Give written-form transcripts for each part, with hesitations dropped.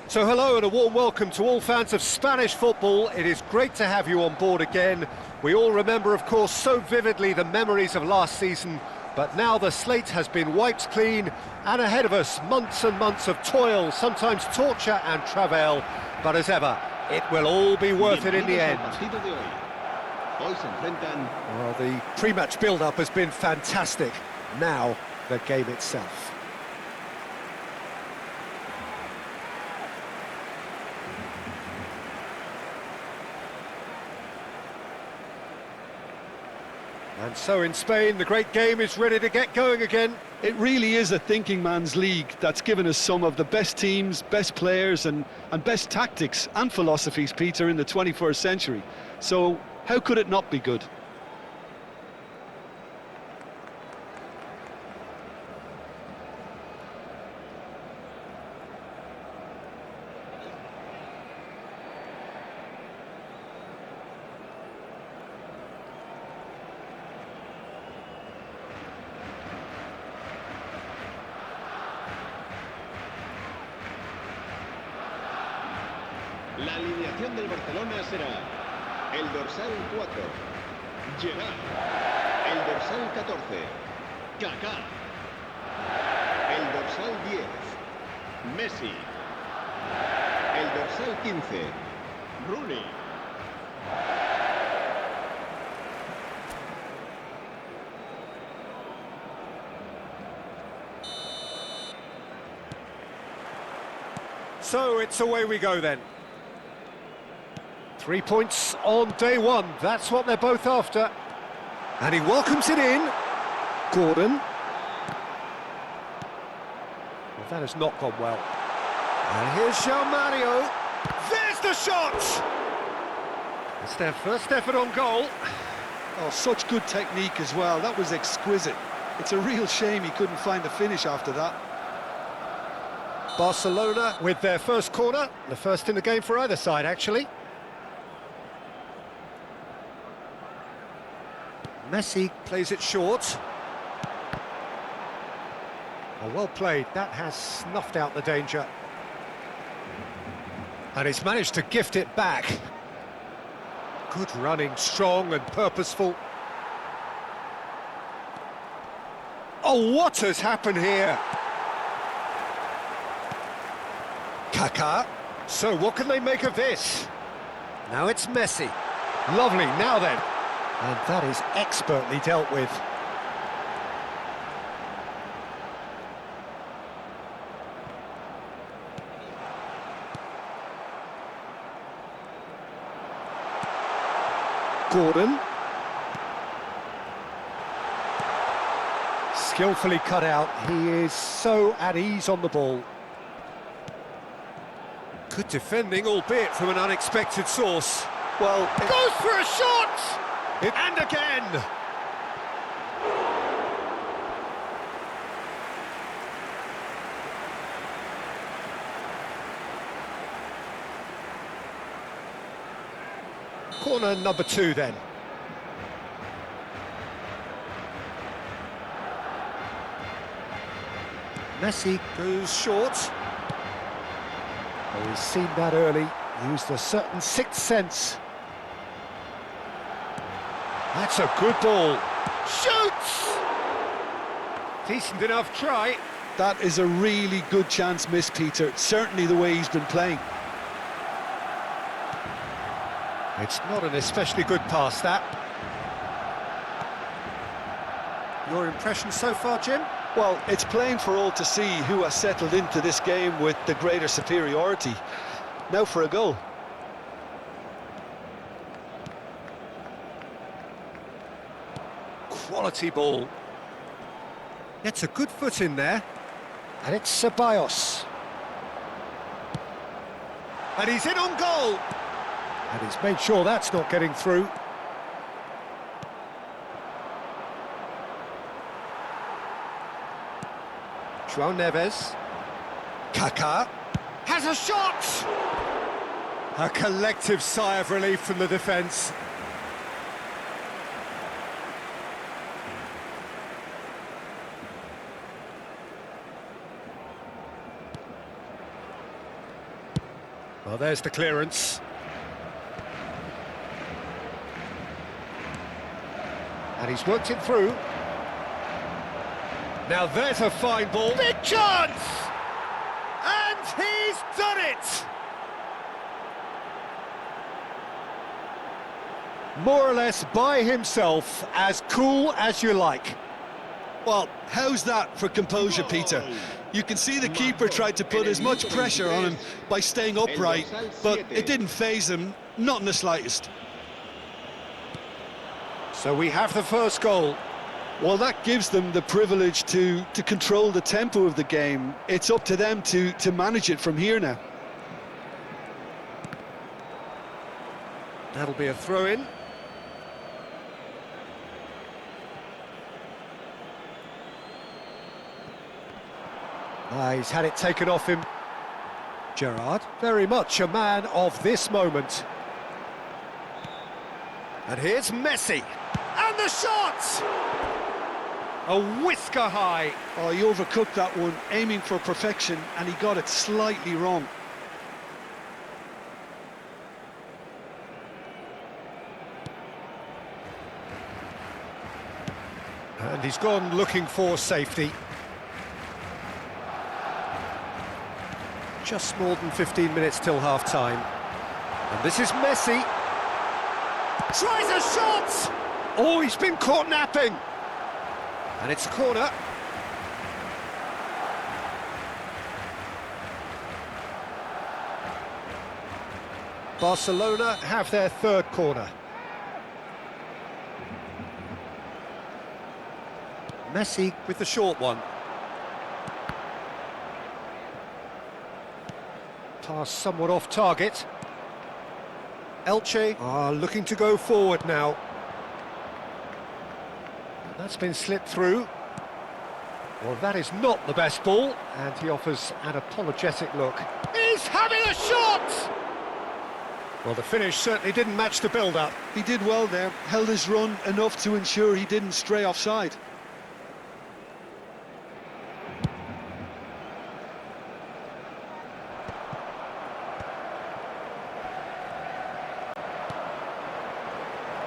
So hello and a warm welcome to all fans of Spanish football. It is great to have you on board again. We all remember, of course, so vividly the memories of last season, but now the slate has been wiped clean, and ahead of us, months and months of toil, sometimes torture and travail, but as ever, it will all be worth it in the end. Well, the pre-match build-up has been fantastic. Now, the game itself. And so in Spain, the great game is ready to get going again. It really is a thinking man's league that's given us some of the best teams, best players and best tactics and philosophies, Peter, in the 21st century. So how could it not be good? La alineación del Barcelona será el dorsal 4, Gerard, el dorsal 14, Kaká, el dorsal 10, Messi, el dorsal 15, Rooney. So it's away we go then. 3 points on day one, that's what they're both after. And he welcomes it in. Gordon. Well, that has not gone well. And here's João Mario. There's the shot! It's their first effort on goal. Oh, such good technique as well. That was exquisite. It's a real shame he couldn't find the finish after that. Barcelona with their first corner. The first in the game for either side, actually. Messi plays it short. Oh, well played. That has snuffed out the danger. And he's managed to gift it back. Good running, strong and purposeful. Oh, what has happened here? Kaká. So what can they make of this? Now it's Messi. Lovely, now then. And that is expertly dealt with. Gordon. Skillfully cut out. He is so at ease on the ball. Good defending, albeit from an unexpected source. Well, Goes for a shot! And again! Corner number 2 then. Messi goes short. Oh, he's seen that early, used a certain sixth sense. That's a good ball. Shoots! Decent enough try. that is a really good chance missed, Peter. Certainly the way he's been playing. It's not an especially good pass, that. Your impression so far, Jim? Well, it's plain for all to see who has settled into this game with the greater superiority. Now for a goal. Quality ball. Gets a good foot in there. And it's Ceballos. And he's in on goal. And he's made sure that's not getting through. João Neves. Kaká has a shot! A collective sigh of relief from the defence. Well, there's the clearance. And he's worked it through. Now there's a fine ball. Big chance! And he's done it! More or less by himself, as cool as you like. Well, how's that for composure, Peter? You can see the keeper tried to put as much pressure on him by staying upright, but it didn't faze him, not in the slightest. So we have the first goal. Well, that gives them the privilege to control the tempo of the game. It's up to them to manage it from here now. That'll be a throw-in. He's had it taken off him. Gerrard, very much a man of this moment. And here's Messi. And the shot! A whisker high. Oh, he overcooked that one, aiming for perfection, and he got it slightly wrong. And he's gone looking for safety. Just more than 15 minutes till half-time. And this is Messi. Tries a shot! Oh, he's been caught napping. And it's a corner. Barcelona have their third corner. Messi with the short one. Pass somewhat off target. Elche are looking to go forward now. That's been slipped through. Well, that is not the best ball, and he offers an apologetic look. He's having a shot! Well, the finish certainly didn't match the build-up. He did well there, held his run enough to ensure he didn't stray offside.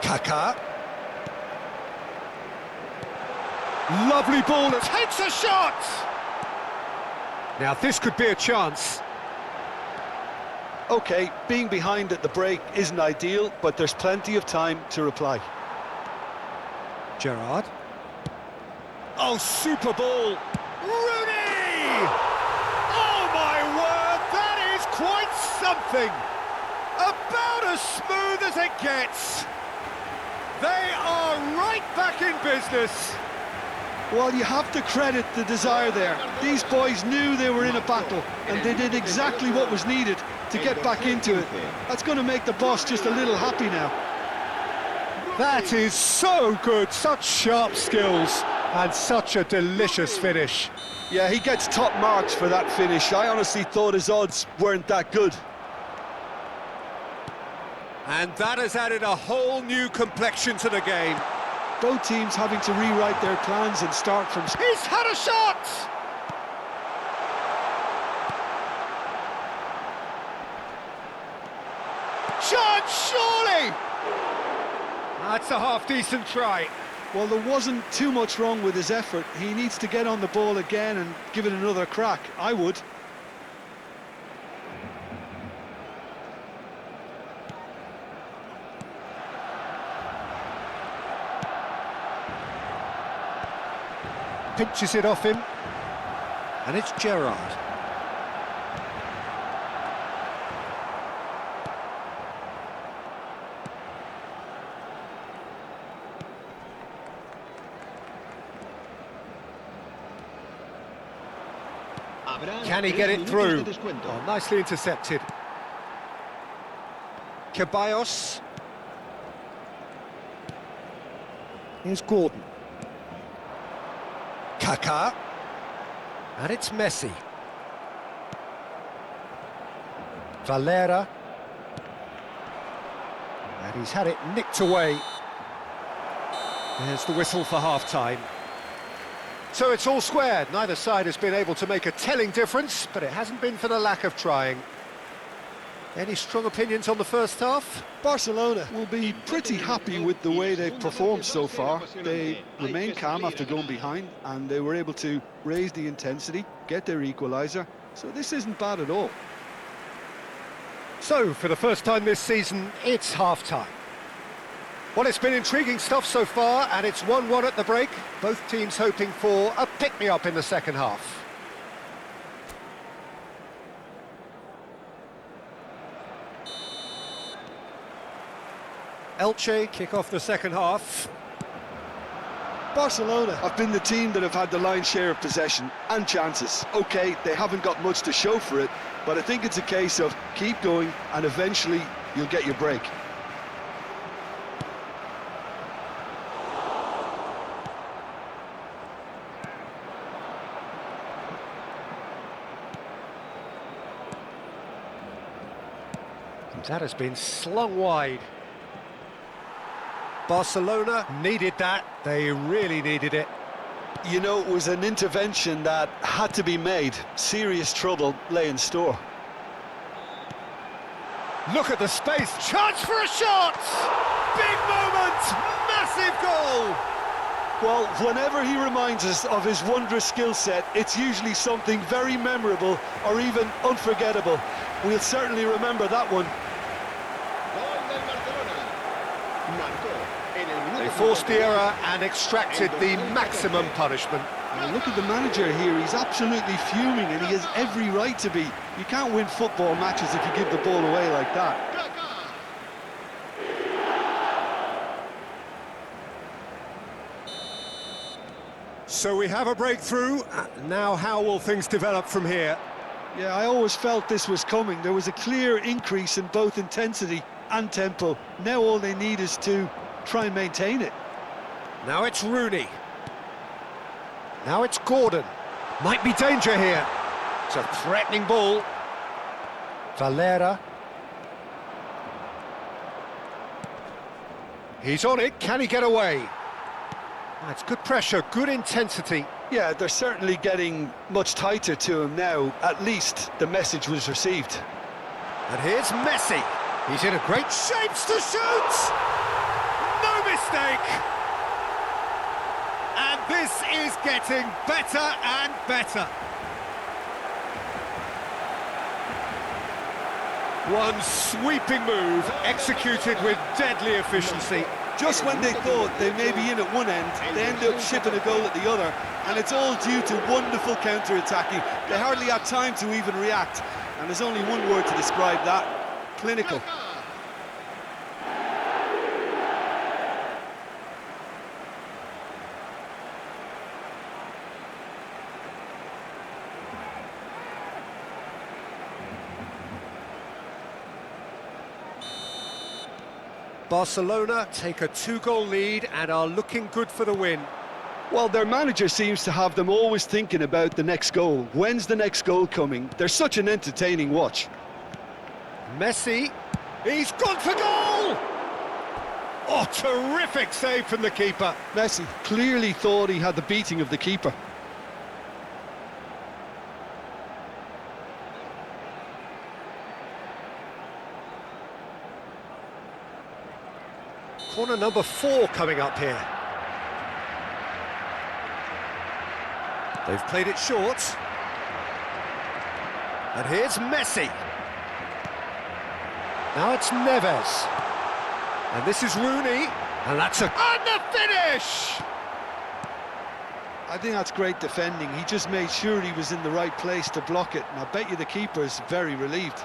Kaká. Lovely ball, takes a shot! Now this could be a chance. OK, being behind at the break isn't ideal, but there's plenty of time to reply. Gerrard. Oh, super ball! Rooney! Oh my word, that is quite something! About as smooth as it gets. They are right back in business. Well, you have to credit the desire there. These boys knew they were in a battle, and they did exactly what was needed to get back into it. That's going to make the boss just a little happy now. That is so good, such sharp skills, and such a delicious finish. Yeah, he gets top marks for that finish. I honestly thought his odds weren't that good. And that has added a whole new complexion to the game. Both teams having to rewrite their plans and start from... He's had a shot! Chance, surely! That's a half-decent try. Well, there wasn't too much wrong with his effort. He needs to get on the ball again and give it another crack. I would. Pinches it off him, and it's Gerrard. Can he get it through? Oh, nicely intercepted. Ceballos. Here's Gordon. Kaká. And it's Messi. Valera. And he's had it nicked away. There's the whistle for half-time. So it's all squared. Neither side has been able to make a telling difference, but it hasn't been for the lack of trying. Any strong opinions on the first half? Barcelona will be pretty happy with the way they've performed so far. They remain calm after going behind, and they were able to raise the intensity, get their equaliser, so this isn't bad at all. So, for the first time this season, it's half-time. Well, it's been intriguing stuff so far, and it's 1-1 at the break. Both teams hoping for a pick-me-up in the second half. Elche kick off the second half. Barcelona have been the team that have had the lion's share of possession and chances. OK, they haven't got much to show for it, but I think it's a case of keep going and eventually you'll get your break. That has been slung wide. Barcelona needed that. They really needed it. You know, it was an intervention that had to be made. Serious trouble lay in store. Look at the space. Chance for a shot! Big moment! Massive goal! Well, whenever he reminds us of his wondrous skill set, it's usually something very memorable or even unforgettable. We'll certainly remember that one. They forced the error and extracted the maximum punishment. And look at the manager here, he's absolutely fuming and he has every right to be. You can't win football matches if you give the ball away like that. So we have a breakthrough. Now how will things develop from here? Yeah, I always felt this was coming. There was a clear increase in both intensity and tempo. Now all they need is to try and maintain it. Now it's Rooney. Now it's Gordon. Might be danger here. It's a threatening ball. Valera. He's on it. Can he get away? That's good pressure, good intensity. Yeah, they're certainly getting much tighter to him now. At least the message was received. And here's Messi. He's in a great shape to shoot! No mistake! And this is getting better and better. One sweeping move, executed with deadly efficiency. Just when they thought they may be in at one end, they end up shipping a goal at the other, and it's all due to wonderful counter-attacking. They hardly had time to even react, and there's only one word to describe that: clinical. Barcelona take a 2-goal lead and are looking good for the win. Well, their manager seems to have them always thinking about the next goal. When's the next goal coming? They're such an entertaining watch. Messi, he's gone for goal! Oh, terrific save from the keeper. Messi clearly thought he had the beating of the keeper. Corner number 4 coming up here. They've played it short. And here's Messi. Now it's Neves. And this is Rooney. And that's and the finish! I think that's great defending. He just made sure he was in the right place to block it. And I bet you the keeper's very relieved.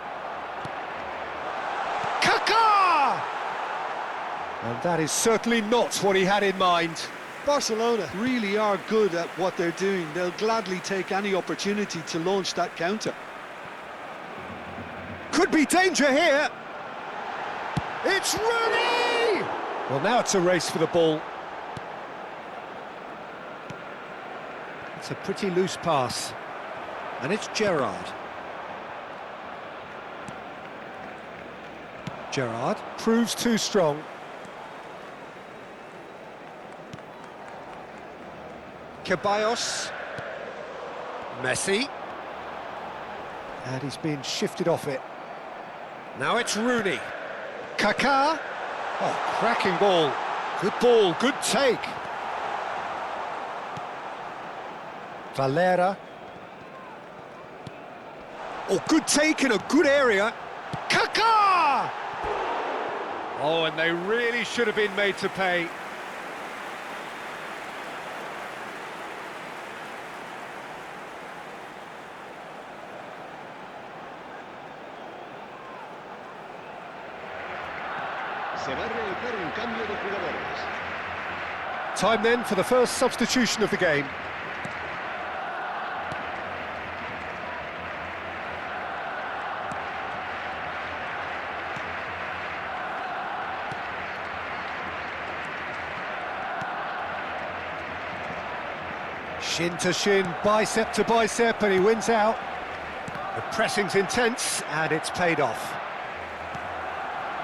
And that is certainly not what he had in mind. Barcelona really are good at what they're doing. They'll gladly take any opportunity to launch that counter. Could be danger here. It's Rooney! Well, now it's a race for the ball. It's a pretty loose pass. And it's Gerrard. Gerrard proves too strong. Ceballos, Messi, and he's being shifted off it. Now it's Rooney. Kaká. Oh, cracking ball. Good take. Valera. Oh, good take in a good area. Kaká! Oh, and they really should have been made to pay. Se va a realizar un cambio de jugadores. Time then for the first substitution of the game. Shin to shin, bicep to bicep, and he wins out. The pressing's intense, and it's paid off.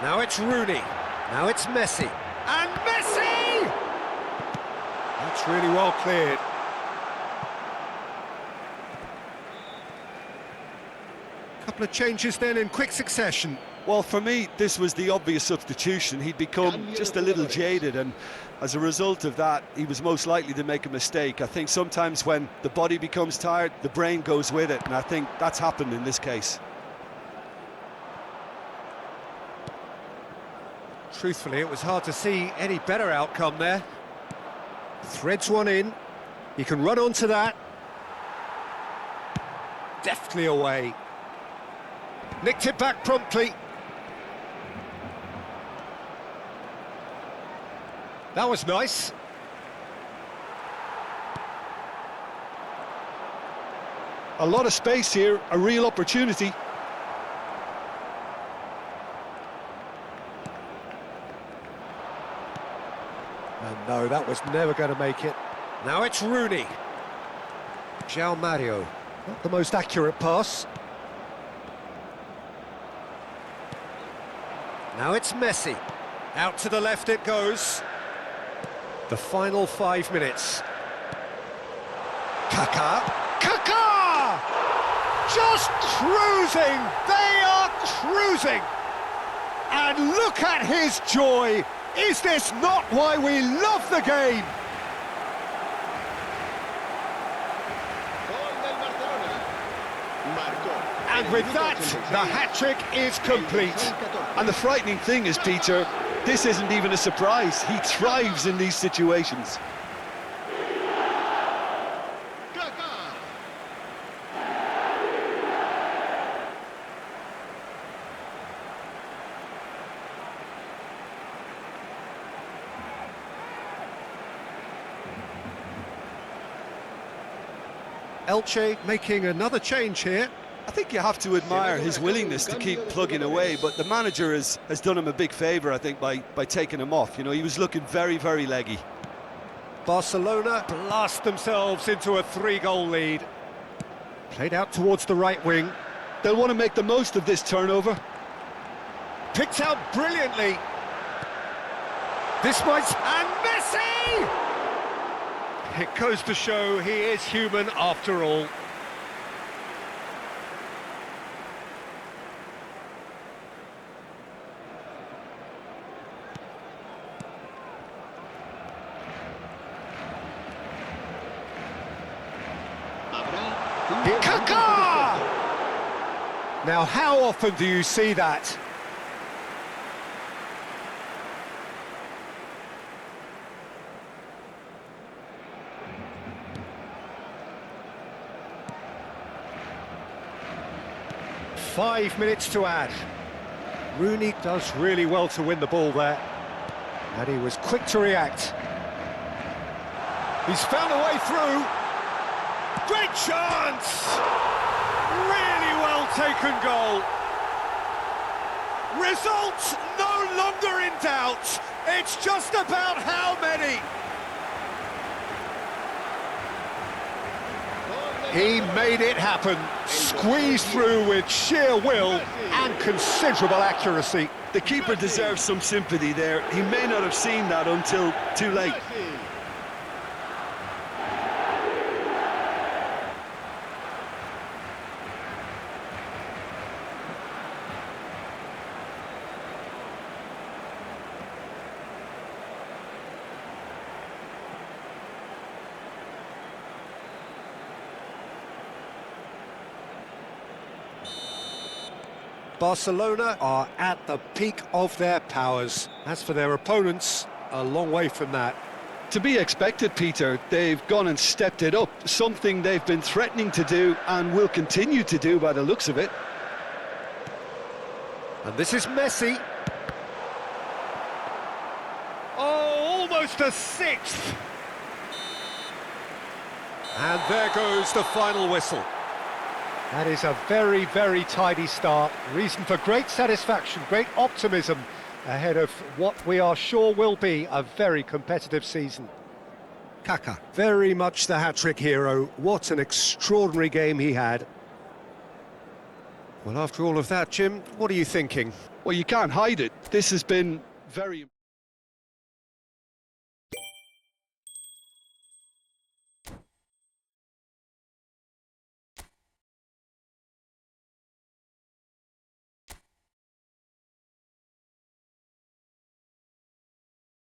Now it's Rooney. Now it's Messi. And Messi! That's really well cleared. Couple of changes then in quick succession. Well, for me, this was the obvious substitution. He'd become just a little jaded, and as a result of that, he was most likely to make a mistake. I think sometimes when the body becomes tired, the brain goes with it, and I think that's happened in this case. Truthfully, it was hard to see any better outcome there. Threads one in. He can run onto that. Deftly away. Nicked it back promptly. That was nice. A lot of space here, a real opportunity. And no, that was never going to make it. Now it's Rooney. João Mario. Not the most accurate pass. Now it's Messi. Out to the left it goes. The final 5 minutes. Kaká. Kaká! Just cruising! They are cruising! And look at his joy! Is this not why we love the game? Gol del Barcelona. Marcó. And with that, the hat-trick is complete. And the frightening thing is, Peter, this isn't even a surprise. He thrives in these situations. Kaká. Elche making another change here. I think you have to admire his willingness to keep plugging away, but the manager has done him a big favour, I think, by taking him off. You know, he was looking very, very leggy. Barcelona blast themselves into a 3-goal lead. Played out towards the right wing. They'll want to make the most of this turnover. Picked out brilliantly. This might... And Messi! It goes to show he is human after all. Kaká! Now, how often do you see that? Five minutes to add. Rooney does really well to win the ball there. And he was quick to react. He's found a way through. Great chance! Really well taken goal. Results no longer in doubt. It's just about how many. He made it happen. Squeezed through with sheer will and considerable accuracy. The keeper deserves some sympathy there. He may not have seen that until too late. Barcelona are at the peak of their powers. As for their opponents, a long way from that. To be expected, Peter. They've gone and stepped it up, something they've been threatening to do and will continue to do by the looks of it. And this is Messi. Oh, almost a sixth! And there goes the final whistle. That is a very, very tidy start. Reason for great satisfaction, great optimism ahead of what we are sure will be a very competitive season. Kaka, very much the hat-trick hero. What an extraordinary game he had. Well, after all of that, Jim, what are you thinking? Well, you can't hide it. This has been very...